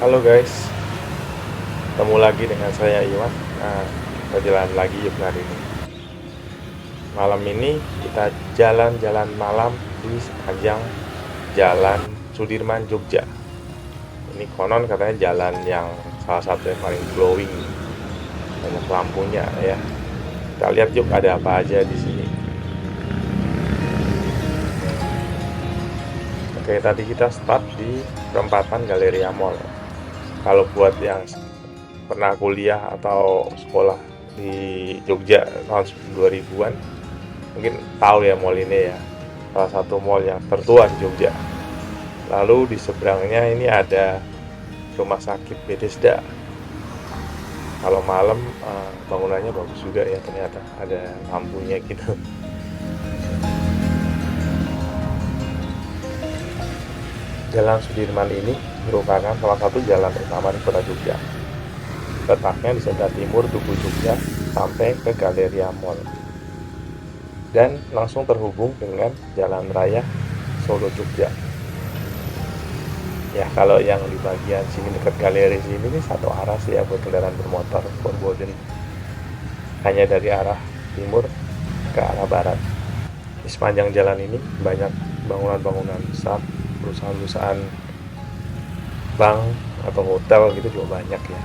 Halo guys, ketemu lagi dengan saya Iwan. Nah, kita jalan lagi yuk hari ini. Malam ini kita jalan-jalan malam di sepanjang Jalan Sudirman, Jogja. Ini konon katanya jalan yang salah satu yang paling glowing, banyak lampunya ya. Kita lihat yuk ada apa aja di sini. Oke, tadi kita start di perempatan Galleria Mall. Kalau buat yang pernah kuliah atau sekolah di Jogja tahun 2000-an mungkin tahu ya mall ini ya, salah satu mall yang tertua di Jogja. Lalu di seberangnya ini ada rumah sakit Bethesda. Kalau malam bangunannya bagus juga ya, ternyata ada lampunya gitu. Jalan Sudirman ini merupakan salah satu jalan utama di kota Jogja. Letaknya di sebelah timur Tugu Jogja sampai ke Galleria Mall. Dan langsung terhubung dengan Jalan Raya Solo Jogja. Ya, kalau yang di bagian sini dekat galeri sini ini satu arah sih ya buat kendaraan bermotor four-wheeler. Hanya dari arah timur ke arah barat. Di sepanjang jalan ini banyak bangunan-bangunan besar, perusahaan-perusahaan bank atau hotel gitu juga banyak ya.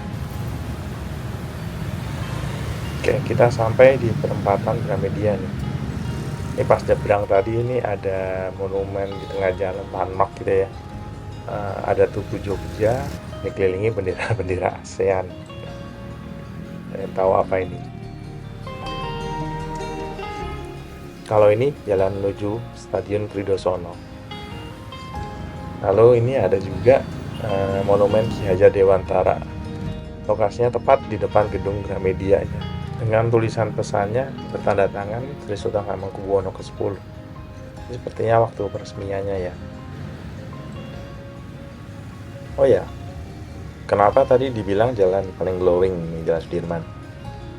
Oke, kita sampai di perempatan Gramedia nih. Ini pas nyebrang tadi ini ada monumen di tengah jalan, landmark gitu ya. Ada Tugu Jogja, dikelilingi bendera-bendera ASEAN. Tahu apa ini? Kalau ini jalan menuju Stadion Kridosono. Lalu ini ada juga monumen Ki Hajar Dewantara. Lokasinya tepat di depan gedung Gramedia ya. Dengan tulisan pesannya bertanda tangan Sri Sultan Hamengkubuwono ke-10. Ini sepertinya waktu peresmiannya ya. Oh ya, kenapa tadi dibilang jalan paling glowing nih, Jalan Sudirman?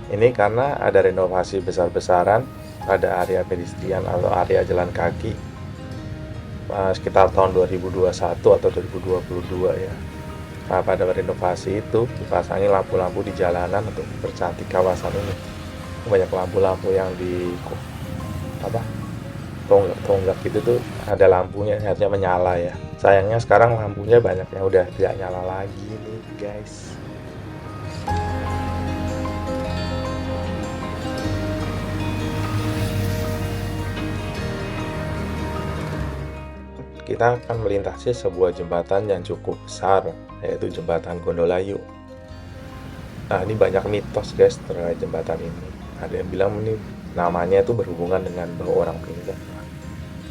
Ini karena ada renovasi besar-besaran pada area pedestrian atau area jalan kaki sekitar tahun 2021 atau 2022 ya. Nah, pada renovasi itu dipasangi lampu-lampu di jalanan untuk mempercantik kawasan ini. Banyak lampu-lampu yang di tonggak gitu tuh ada lampunya, harusnya menyala ya. Sayangnya sekarang lampunya banyak yang udah tidak nyala lagi nih guys. Kita akan melintasi sebuah jembatan yang cukup besar, yaitu jembatan Gondolayu. Nah, ini banyak mitos guys terkait jembatan ini. Ada yang bilang ini namanya itu berhubungan dengan bahwa orang meninggal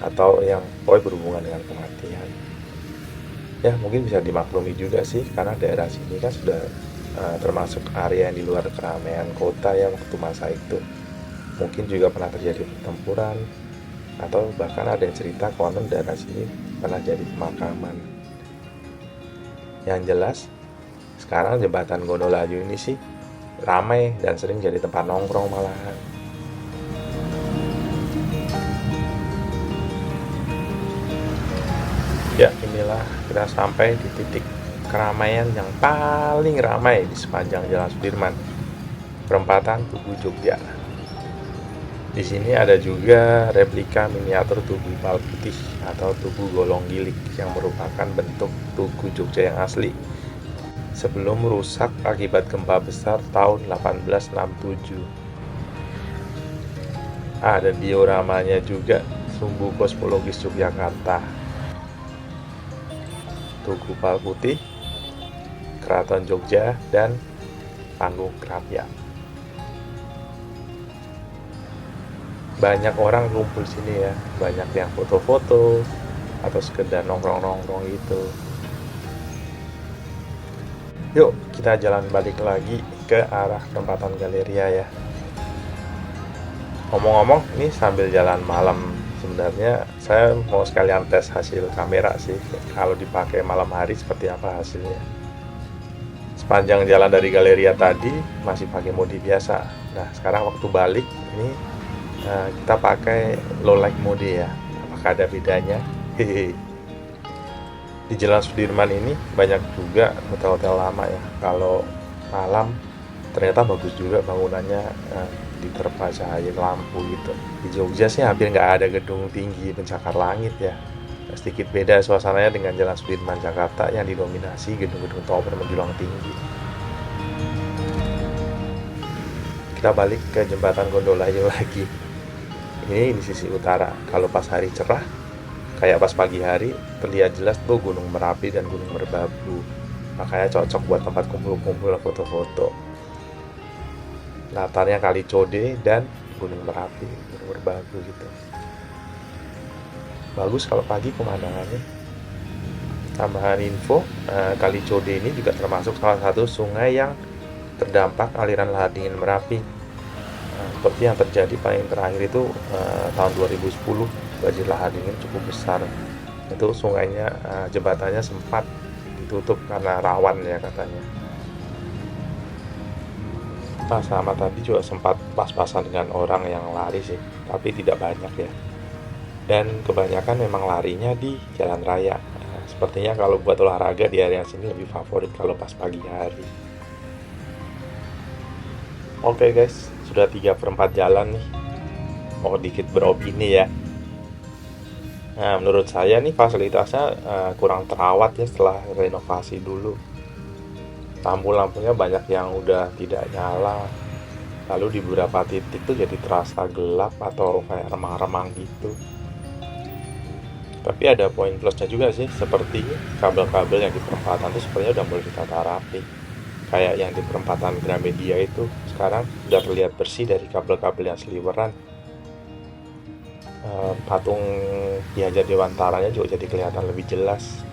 atau yang berhubungan dengan kematian. Ya, mungkin bisa dimaklumi juga sih karena daerah sini kan sudah termasuk area yang di luar keramaian kota ya waktu masa itu. Mungkin juga pernah terjadi pertempuran atau bahkan ada yang cerita konon daerah sini pernah jadi pemakaman. Yang jelas sekarang jembatan Gondolayu ini sih ramai dan sering jadi tempat nongkrong malahan. Ya, inilah kita sampai di titik keramaian yang paling ramai di sepanjang Jalan Sudirman, perempatan Tugu Jogja. Di sini ada juga replika miniatur Tugu Pal Putih atau Tugu Golong Gilik yang merupakan bentuk Tugu Jogja yang asli sebelum rusak akibat gempa besar tahun 1867. Ada dioramanya juga Sumbu Kosmologis Yogyakarta, Tugu Pal Putih, Keraton Jogja, dan Panggung Krapyak. Banyak orang kumpul sini ya, banyak yang foto-foto atau sekedar nongkrong-nongkrong gitu. Yuk kita jalan balik lagi ke arah perempatan Galleria ya. Ngomong-ngomong, ini sambil jalan malam sebenarnya saya mau sekalian tes hasil kamera sih, kalau dipakai malam hari seperti apa hasilnya. Sepanjang jalan dari Galleria tadi masih pakai mode biasa. Nah, sekarang waktu balik ini kita pakai low light mode ya. Apakah ada bedanya? Hehehe. Di Di Jalan Sudirman ini banyak juga hotel-hotel lama ya. Kalau malam ternyata bagus juga bangunannya, diterpa cahaya lampu gitu. Di Jogja sih hampir nggak ada gedung tinggi pencakar langit ya. Sedikit beda suasananya dengan Jalan Sudirman Jakarta yang didominasi gedung-gedung tower menjulang tinggi. Kita balik ke jembatan Gondolayo lagi. Ini di sisi utara. Kalau pas hari cerah, kayak pas pagi hari, terlihat jelas tuh Gunung Merapi dan Gunung Merbabu. Makanya cocok buat tempat kumpul-kumpul foto-foto. Latarnya Kali Code dan Gunung Merapi, Gunung Merbabu gitu. Bagus kalau pagi pemandangannya. Tambahan info, Kali Code ini juga termasuk salah satu sungai yang terdampak aliran lahar dingin Merapi. Seperti yang terjadi paling terakhir itu tahun 2010, banjir lahar dingin cukup besar. Itu sungainya, jembatannya sempat ditutup karena rawan ya katanya. Pas sama tadi juga sempat pas-pasan dengan orang yang lari sih, tapi tidak banyak ya. Dan kebanyakan memang larinya di jalan raya. Sepertinya kalau buat olahraga di area sini lebih favorit kalau pas pagi hari. Oke guys, sudah 3/4 jalan nih. Mau dikit beropini ya. Nah, menurut saya nih fasilitasnya kurang terawat ya setelah renovasi dulu. Lampu-lampunya banyak yang udah tidak nyala. Lalu di beberapa titik tuh jadi terasa gelap atau kayak remang-remang gitu. Tapi ada poin plusnya juga sih, seperti kabel-kabel yang di perempatan tuh sepertinya udah mulai ditata rapi. Kayak yang di perempatan Gramedia itu sekarang udah terlihat bersih dari kabel-kabel yang seliweran. Patung Ki Hajar Dewantaranya juga jadi kelihatan lebih jelas.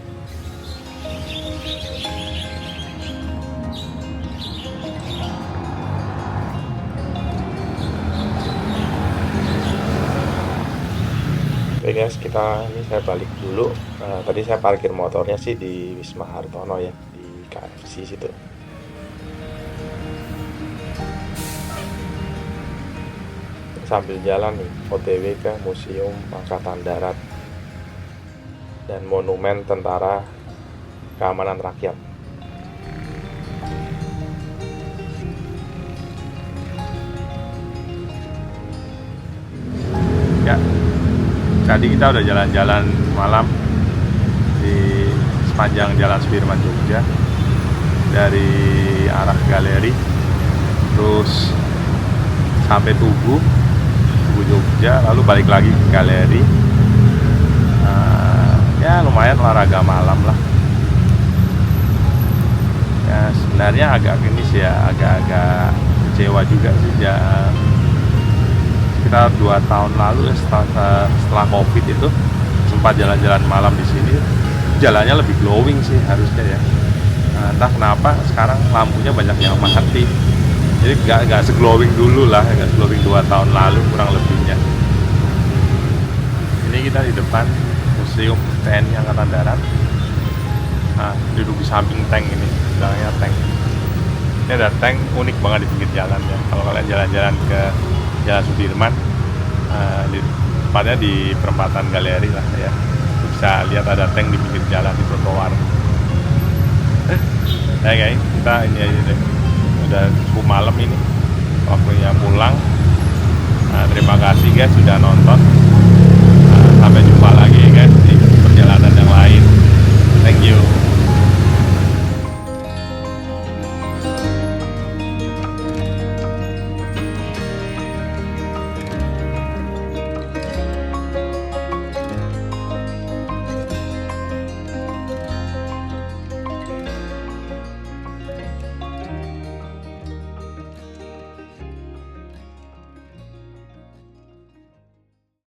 Oke guys, ini saya balik dulu. Tadi saya parkir motornya sih di Wisma Hartono ya, di KFC situ. Sambil jalan nih, OTW ke Museum Angkatan Darat dan Monumen Tentara Keamanan Rakyat. Ya, tadi kita udah jalan-jalan malam di sepanjang Jalan Sudirman Jogja dari arah galeri, terus sampai Tugu Jogja, lalu balik lagi ke galeri. Ya lumayan olahraga malam lah ya. Sebenarnya agak gini sih ya, agak-agak kecewa juga sih ya. Sekitar 2 tahun lalu ya, setelah COVID itu sempat jalan-jalan malam di sini. Jalannya lebih glowing sih harusnya ya. Entah kenapa sekarang lampunya banyak yang mati. Jadi nggak seglowing dulu lah, nggak seglowing 2 tahun lalu kurang lebihnya. Ini kita di depan Museum TNI Angkatan Darat. Nah, duduk di samping tank ini, bilangnya tank. Ini ada tank unik banget di pinggir jalan ya. Kalau kalian jalan-jalan ke Jalan Sudirman, tepatnya di perempatan galeri lah ya, bisa lihat ada tank di pinggir jalan di trotoar. Ya guys, kita ini aja deh. Udah cukup malam ini, waktunya pulang. Terima kasih guys sudah nonton.